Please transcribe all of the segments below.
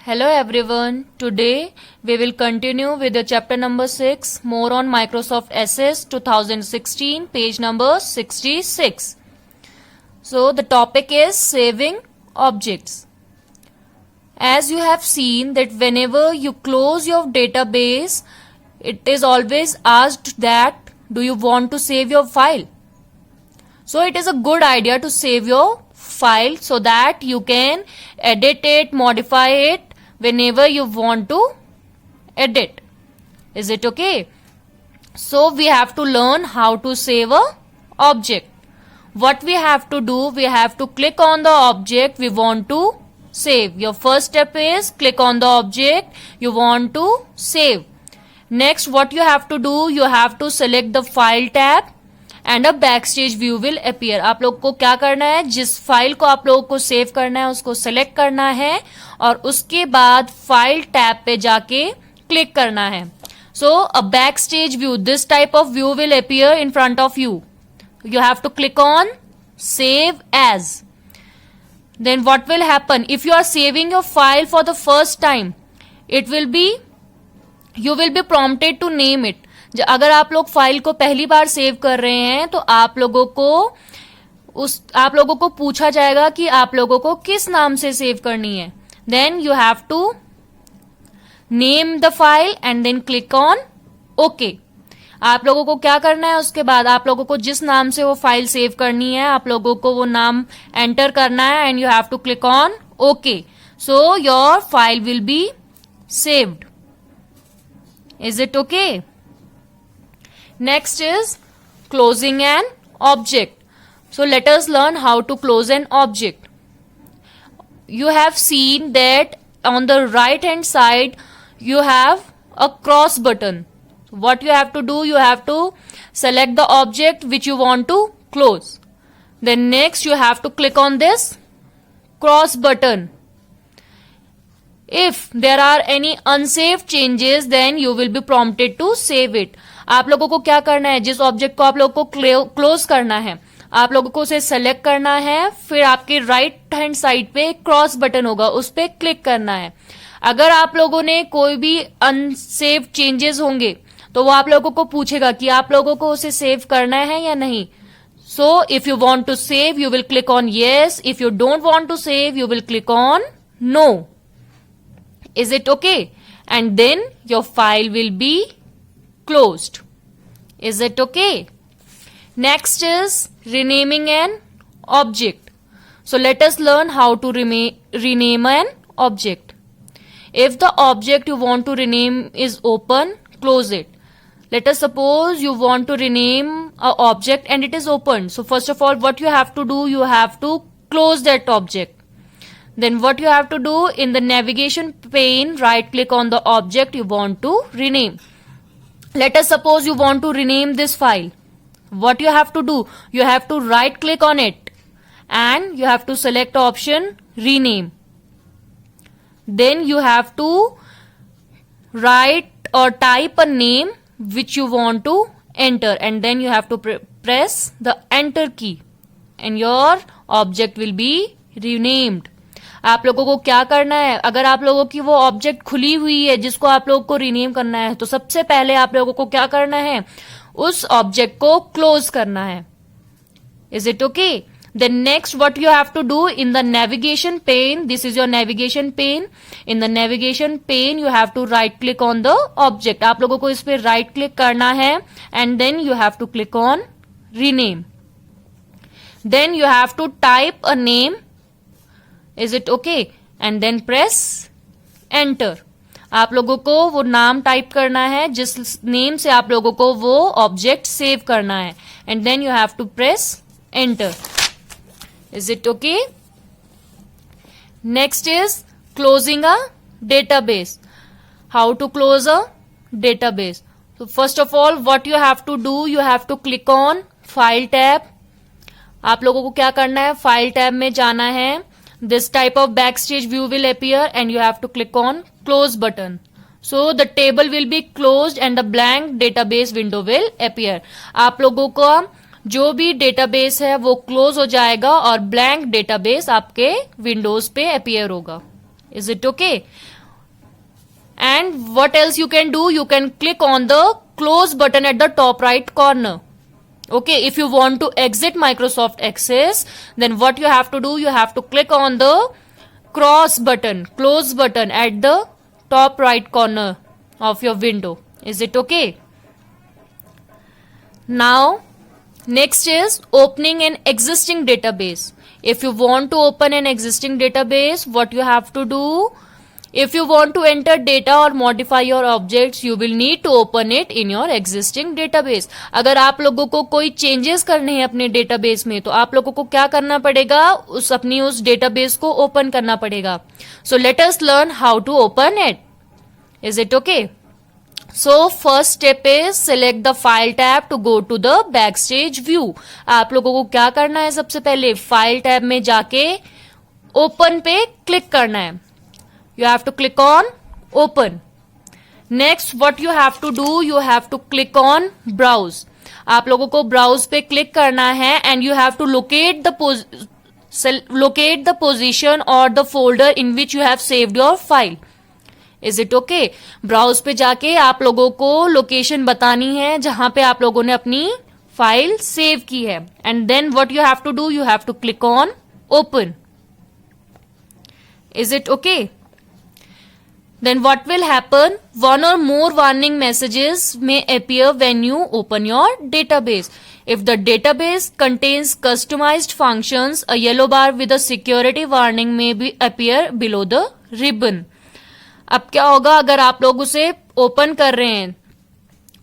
Hello everyone. Today we will continue with the chapter number 6, more on Microsoft Access 2016, page number 66. So the topic is saving objects. As you have seen that whenever you close your database, it is always asked that do you want to save your file? So it is a good idea to save your file so that you can edit it, modify it whenever you want to edit. Is it okay? So we have to learn how to save a object. What we have to do, we have to click on the object we want to save. Your first step is click on the object you want to save. Next, what you have to do, you have to select the file tab and a backstage view will appear. आप लोग को क्या करना है, जिस file को आप लोगों को सेव करना है उसको सेलेक्ट करना है और उसके बाद फाइल टैब पे जाके क्लिक करना है. So a backstage view, this type of view will appear in front of you. You have to click on save as. Then what will happen if you are saving your file for the first time, it will be, you will be prompted to name it. अगर आप लोग file को पहली बार save कर रहे हैं तो आप लोगों को पूछा जाएगा कि आप लोगों को किस नाम से सेव करनी है. Then you have to name the file and then click on okay. आप लोगों को क्या करना है, उसके बाद आप लोगों को जिस नाम से वो फाइल सेव करनी है आप लोगों को वो नाम एंटर करना है and you have to click on okay. So your file will be saved. Is it okay? Next is closing an object. So let us learn how to close an object. You have seen that on the right hand side you have a cross button. What you have to do, you have to select the object which you want to close. Then next you have to click on this cross button. If there are any unsaved changes then you will be prompted to save it. आप लोगों को क्या करना है, जिस object को आप लोगों को क्लोज करना है आप लोगों को उसे सेलेक्ट करना है, फिर आपके राइट हैंड साइड पे एक क्रॉस बटन होगा उस पे क्लिक करना है. अगर आप लोगों ने कोई भी अनसेव चेंजेस होंगे तो वो आप लोगों को पूछेगा कि आप लोगों को उसे सेव करना है या नहीं. So if you want to save you will click on yes, if you don't want to save you will click on no. Is it okay? And then your file will be closed. Is it okay? Next is renaming an object. So let us learn how to rename an object. If the object you want to rename is open, close it. Let us suppose you want to rename an object and it is open. So first of all, what you have to do, you have to close that object. Then what you have to do, in the navigation pane, right click on the object you want to rename. Let us suppose you want to rename this file. What you have to do, you have to right click on it and you have to select option rename. Then you have to write or type a name which you want to enter and then you have to press the enter key and your object will be renamed. आप लोगों को क्या करना है, अगर आप लोगों की वो ऑब्जेक्ट खुली हुई है जिसको आप लोगों को रीनेम करना है तो सबसे पहले आप लोगों को क्या करना है, उस ऑब्जेक्ट को क्लोज करना है. Is it okay? Then next what you have to do, in the navigation pane, this is your navigation pane, in the navigation pane you have to right click on the object. आप लोगों को इस पे right click करना है and then you have to click on rename. Then you have to type a name. Is it okay? And then press enter. आप लोगों को वो नाम टाइप करना है जिस नेम से आप लोगों को वो ऑब्जेक्ट सेव करना है and then you have to press enter. Is it okay? Next is closing a database. How to close a database? So first of all, what you have to do, you have to click on file tab. आप लोगों को क्या करना है, file tab में जाना है. This type of backstage view will appear and you have to click on close button. So the table will be closed and the blank database window will appear. आप लोगों को जो भी डेटाबेस है वो क्लोज हो जाएगा और ब्लैंक डेटाबेस आपके विंडोज पे अपीयर होगा. Is it okay? And what else you can do? You can click on the close button at the top right corner. Okay, if you want to exit Microsoft Access, then what you have to do? You have to click on the close button at the top right corner of your window. Is it okay? Now, next is opening an existing database. If you want to open an existing database, what you have to do? If you want to enter data or modify your objects, you will need to open it in your existing database. अगर आप लोगों को कोई changes करने हैं अपने database में, तो आप लोगों को क्या करना पड़ेगा? अपनी उस database को open करना पड़ेगा. So let us learn how to open it. Is it okay? So first step is select the file tab to go to the backstage view. आप लोगों को क्या करना है? सबसे पहले file tab में जाके open पे click करना है. You have to click on open. Next what you have to do? You have to click on browse. आप लोगों को browse पे click करना है and you have to locate the position or the folder in which you have saved your file. Is it okay? Browse पे जाके आप लोगों को location बतानी है जहां पे आप लोगों ने अपनी फाइल सेव की है. And then what you have to do? You have to click on open. Is it okay? Then what will happen? One or more warning messages may appear when you open your database. If the database contains customized functions, a yellow bar with a security warning may be appear below the ribbon. अब क्या होगा? अगर आप लोग उसे open कर रहे हैं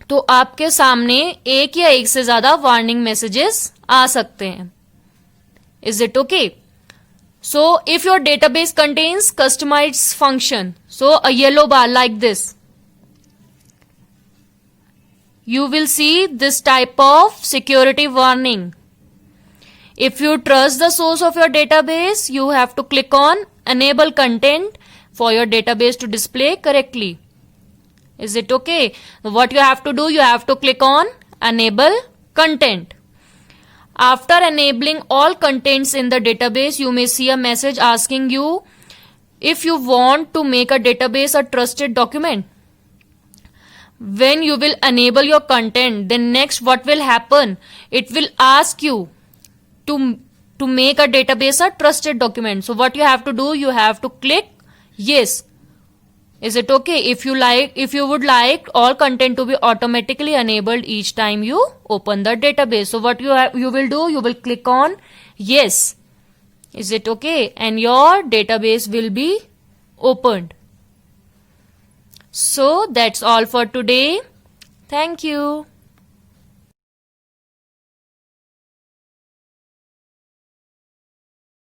तो आपके सामने एक या एक से ज्यादा वार्निंग मैसेजेस आ सकते हैं. Is it okay? So if your database contains customized function, so a yellow bar like this, you will see this type of security warning. If you trust the source of your database, you have to click on enable content for your database to display correctly. Is it okay? What you have to do? You have to click on enable content. After enabling all contents in the database, you may see a message asking you if you want to make a database a trusted document. When you will enable your content, then next what will happen? It will ask you to make a database a trusted document. So what you have to do? You have to click yes. Is it okay? If you would like all content to be automatically enabled each time you open the database, so what you will do? You will click on yes. Is it okay? And your database will be opened. So that's all for today. Thank you.